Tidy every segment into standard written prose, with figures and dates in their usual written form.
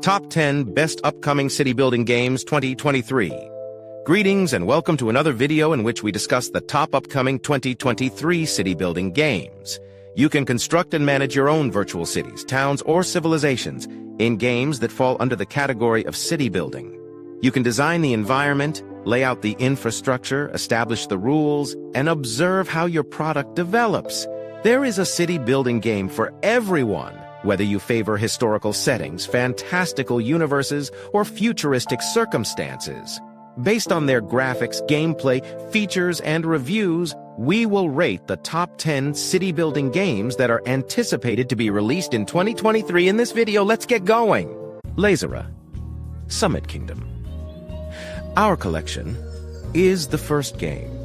Top 10 Best Upcoming City Building Games 2023. Greetings and welcome to another video in which we discuss the top upcoming 2023 city building games. You can construct and manage your own virtual cities, towns, or civilizations in games that fall under the category of city building. You can design the environment, lay out the infrastructure, establish the rules, and observe how your product develops. There is a city building game for everyone, whether you favor historical settings, fantastical universes, or futuristic circumstances. Based on their graphics, gameplay, features, and reviews, we will rate the top 10 city-building games that are anticipated to be released in 2023 in this video. Let's get going! Laysara, Summit Kingdom. Our collection is the first game.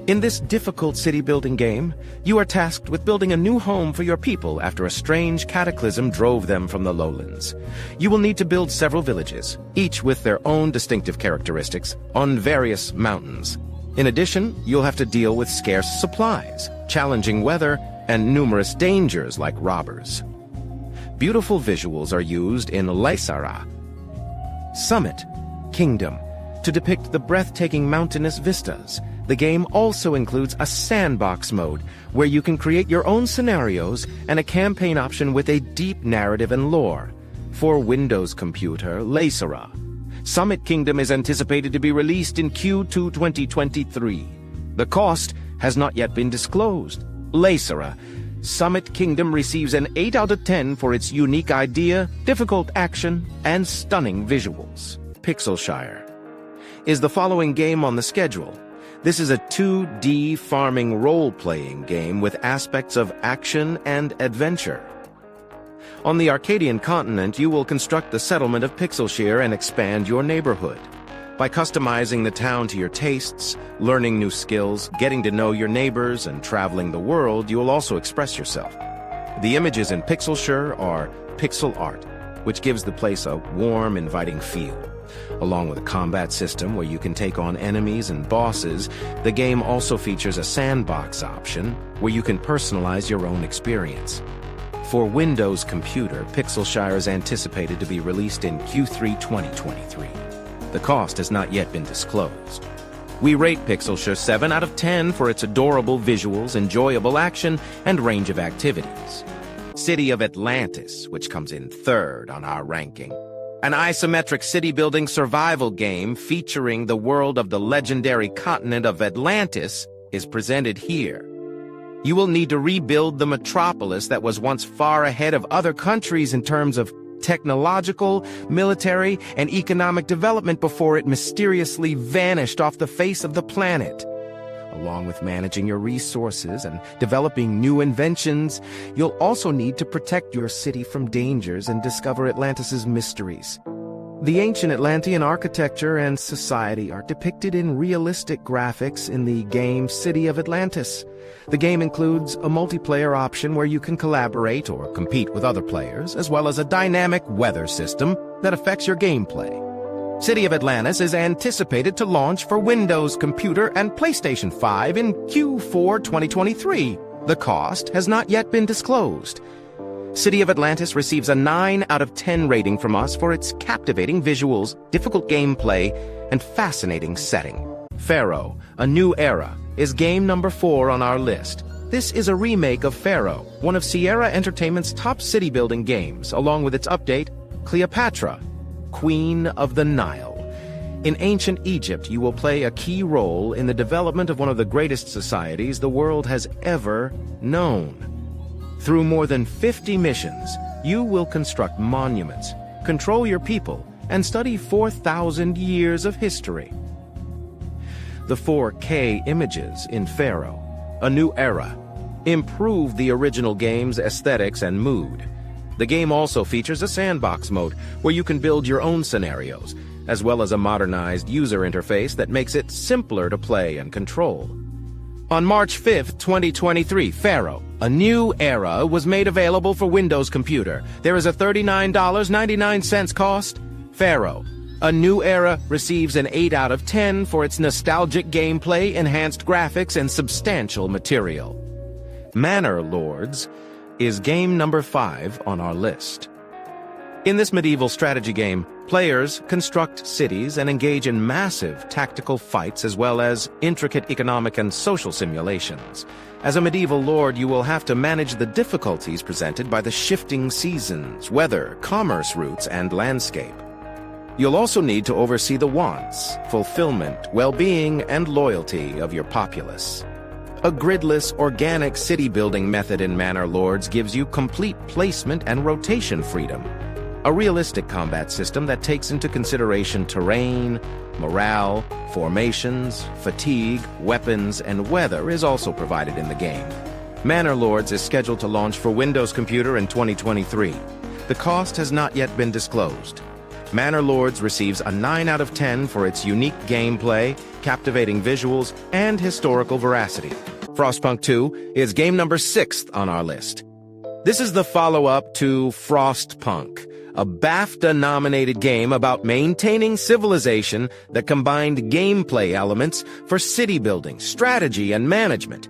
In this difficult city-building game, you are tasked with building a new home for your people after a strange cataclysm drove them from the lowlands. You will need to build several villages, each with their own distinctive characteristics, on various mountains. In addition, you'll have to deal with scarce supplies, challenging weather, and numerous dangers like robbers. Beautiful visuals are used in Laysara, Summit Kingdom, to depict the breathtaking mountainous vistas. The game also includes a sandbox mode, where you can create your own scenarios, and a campaign option with a deep narrative and lore. For Windows computer, Laysara, Summit Kingdom is anticipated to be released in Q2 2023. The cost has not yet been disclosed. Laysara, Summit Kingdom receives an 8 out of 10 for its unique idea, difficult action, and stunning visuals. Pixelshire is the following game on the schedule. This is a 2D farming role-playing game with aspects of action and adventure. On the Arcadian continent, you will construct the settlement of Pixelshire and expand your neighborhood. By customizing the town to your tastes, learning new skills, getting to know your neighbors, and traveling the world, you will also express yourself. The images in Pixelshire are pixel art, which gives the place a warm, inviting feel. Along with a combat system where you can take on enemies and bosses, the game also features a sandbox option where you can personalize your own experience. For Windows computer, Pixelshire is anticipated to be released in Q3 2023. The cost has not yet been disclosed. We rate Pixelshire 7 out of 10 for its adorable visuals, enjoyable action, and range of activities. City of Atlantis, which comes in third on our ranking. An isometric city-building survival game featuring the world of the legendary continent of Atlantis is presented here. You will need to rebuild the metropolis that was once far ahead of other countries in terms of technological, military, and economic development before it mysteriously vanished off the face of the planet. Along with managing your resources and developing new inventions, you'll also need to protect your city from dangers and discover Atlantis' mysteries. The ancient Atlantean architecture and society are depicted in realistic graphics in the game City of Atlantis. The game includes a multiplayer option where you can collaborate or compete with other players, as well as a dynamic weather system that affects your gameplay. City of Atlantis is anticipated to launch for Windows computer and PlayStation 5 in Q4 2023. The cost has not yet been disclosed. City of Atlantis receives a 9 out of 10 rating from us for its captivating visuals, difficult gameplay, and fascinating setting. Pharaoh A New Era is game number 4 on our list. This is a remake of Pharaoh, one of Sierra Entertainment's top city-building games, along with its update, Cleopatra, Queen of the Nile. In ancient Egypt, you will play a key role in the development of one of the greatest societies the world has ever known. Through more than 50 missions, you will construct monuments, control your people, and study 4,000 years of history. The 4K images in Pharaoh A New Era improve the original game's aesthetics and mood. The game also features a sandbox mode where you can build your own scenarios, as well as a modernized user interface that makes it simpler to play and control. On March 5th, 2023, Pharaoh A New Era was made available for Windows computer. There is a $39.99 cost. Pharaoh A New Era receives an 8 out of 10 for its nostalgic gameplay, enhanced graphics, and substantial material. Manor Lords is game number 5 on our list. In this medieval strategy game, players construct cities and engage in massive tactical fights as well as intricate economic and social simulations. As a medieval lord, you will have to manage the difficulties presented by the shifting seasons, weather, commerce routes, and landscape. You'll also need to oversee the wants, fulfillment, well-being, and loyalty of your populace. A gridless, organic city-building method in Manor Lords gives you complete placement and rotation freedom. A realistic combat system that takes into consideration terrain, morale, formations, fatigue, weapons, and weather is also provided in the game. Manor Lords is scheduled to launch for Windows Computer in 2023. The cost has not yet been disclosed. Manor Lords receives a 9 out of 10 for its unique gameplay, captivating visuals, and historical veracity. Frostpunk 2 is game number 6 on our list. This is the follow-up to Frostpunk, a BAFTA-nominated game about maintaining civilization that combined gameplay elements for city building, strategy, and management.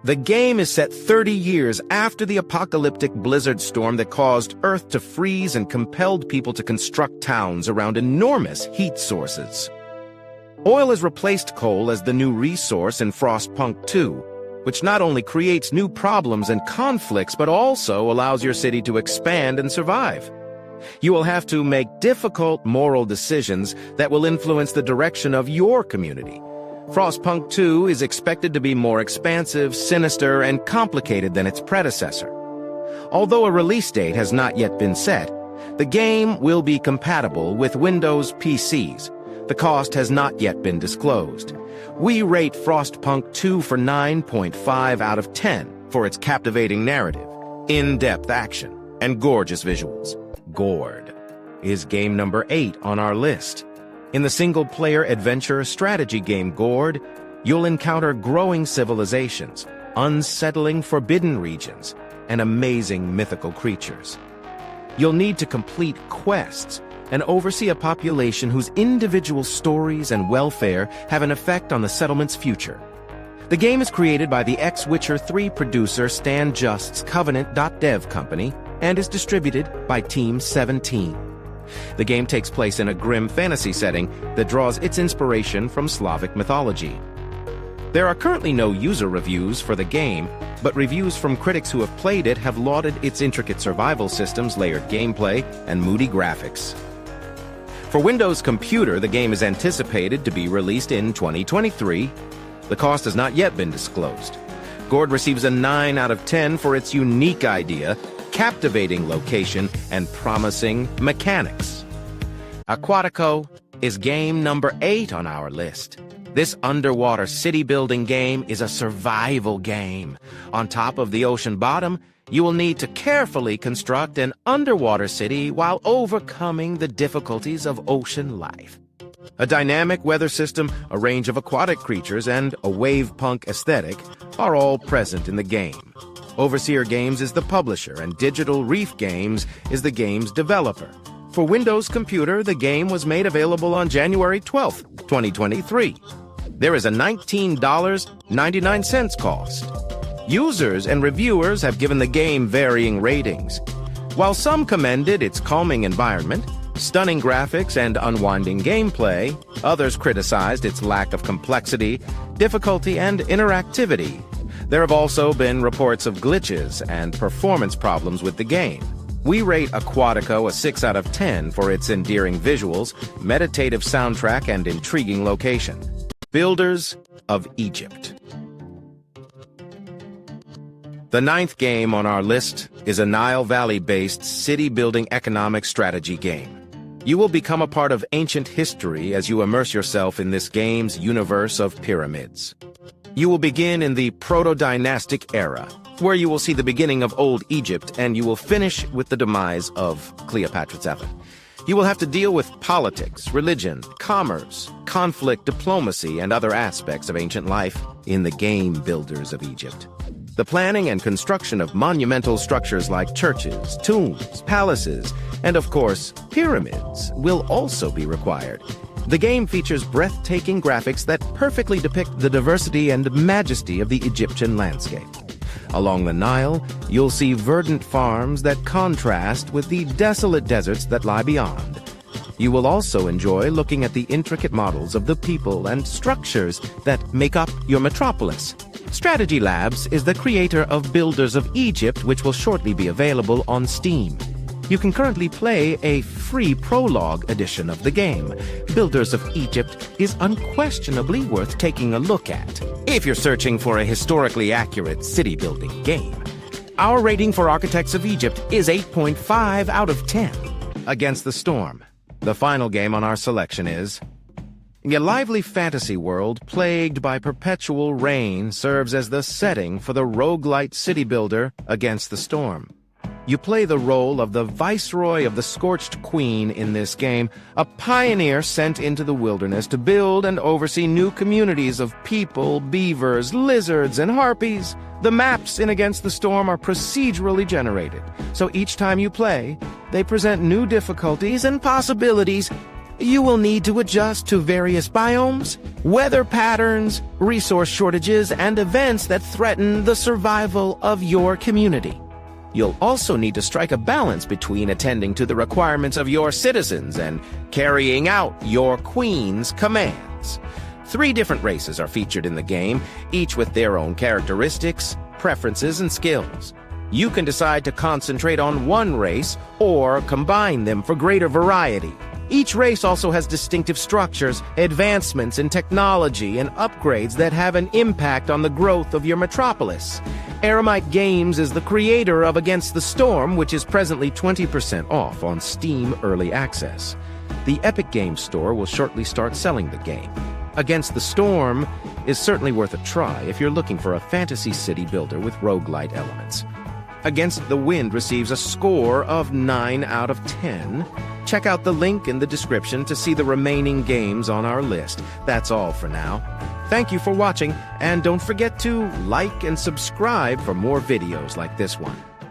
The game is set 30 years after the apocalyptic blizzard storm that caused Earth to freeze and compelled people to construct towns around enormous heat sources. Oil has replaced coal as the new resource in Frostpunk 2, which not only creates new problems and conflicts but also allows your city to expand and survive. You will have to make difficult moral decisions that will influence the direction of your community. Frostpunk 2 is expected to be more expansive, sinister, and complicated than its predecessor. Although a release date has not yet been set, the game will be compatible with Windows PCs. The cost has not yet been disclosed. We rate Frostpunk 2 for 9.5 out of 10 for its captivating narrative, in-depth action, and gorgeous visuals. Gord is game number 8 on our list. In the single-player adventure strategy game Gord, you'll encounter growing civilizations, unsettling forbidden regions, and amazing mythical creatures. You'll need to complete quests and oversee a population whose individual stories and welfare have an effect on the settlement's future. The game is created by the ex-Witcher 3 producer Stan Just's Covenant.dev company and is distributed by Team 17. The game takes place in a grim fantasy setting that draws its inspiration from Slavic mythology. There are currently no user reviews for the game, but reviews from critics who have played it have lauded its intricate survival systems, layered gameplay, and moody graphics. For Windows Computer, the game is anticipated to be released in 2023. The cost has not yet been disclosed. Gord receives a 9 out of 10 for its unique idea, captivating location, and promising mechanics. Aquatico is game number 8 on our list. This underwater city-building game is a survival game. On top of the ocean bottom, you will need to carefully construct an underwater city while overcoming the difficulties of ocean life. A dynamic weather system, a range of aquatic creatures, and a wave-punk aesthetic are all present in the game. Overseer Games is the publisher, and Digital Reef Games is the game's developer. For Windows Computer, the game was made available on January 12, 2023. There is a $19.99 cost. Users and reviewers have given the game varying ratings. While some commended its calming environment, stunning graphics, and unwinding gameplay, others criticized its lack of complexity, difficulty, and interactivity. There have also been reports of glitches and performance problems with the game. We rate Aquatico a 6 out of 10 for its endearing visuals, meditative soundtrack, and intriguing location. Builders of Egypt. The 9th game on our list is a Nile Valley-based city-building economic strategy game. You will become a part of ancient history as you immerse yourself in this game's universe of pyramids. You will begin in the proto-dynastic era, where you will see the beginning of Old Egypt, and you will finish with the demise of Cleopatra VII. You will have to deal with politics, religion, commerce, conflict, diplomacy, and other aspects of ancient life in the game Builders of Egypt. The planning and construction of monumental structures like churches, tombs, palaces, and of course, pyramids will also be required. The game features breathtaking graphics that perfectly depict the diversity and majesty of the Egyptian landscape. Along the Nile, you'll see verdant farms that contrast with the desolate deserts that lie beyond. You will also enjoy looking at the intricate models of the people and structures that make up your metropolis. Strategy Labs is the creator of Builders of Egypt, which will shortly be available on Steam. You can currently play a free prologue edition of the game. Builders of Egypt is unquestionably worth taking a look at, if you're searching for a historically accurate city-building game. Our rating for Architects of Egypt is 8.5 out of 10. Against the Storm. The final game on our selection is... A lively fantasy world plagued by perpetual rain serves as the setting for the roguelite city builder Against the Storm. You play the role of the Viceroy of the Scorched Queen in this game, a pioneer sent into the wilderness to build and oversee new communities of people, beavers, lizards, and harpies. The maps in Against the Storm are procedurally generated, so each time you play, they present new difficulties and possibilities. You will need to adjust to various biomes, weather patterns, resource shortages, and events that threaten the survival of your community. You'll also need to strike a balance between attending to the requirements of your citizens and carrying out your queen's commands. 3 different races are featured in the game, each with their own characteristics, preferences, and skills. You can decide to concentrate on one race or combine them for greater variety. Each race also has distinctive structures, advancements in technology, and upgrades that have an impact on the growth of your metropolis. Aramite Games is the creator of Against the Storm, which is presently 20% off on Steam Early Access. The Epic Games Store will shortly start selling the game. Against the Storm is certainly worth a try if you're looking for a fantasy city builder with roguelite elements. Against the Wind receives a score of 9 out of 10. Check out the link in the description to see the remaining games on our list. That's all for now. Thank you for watching, and don't forget to like and subscribe for more videos like this one.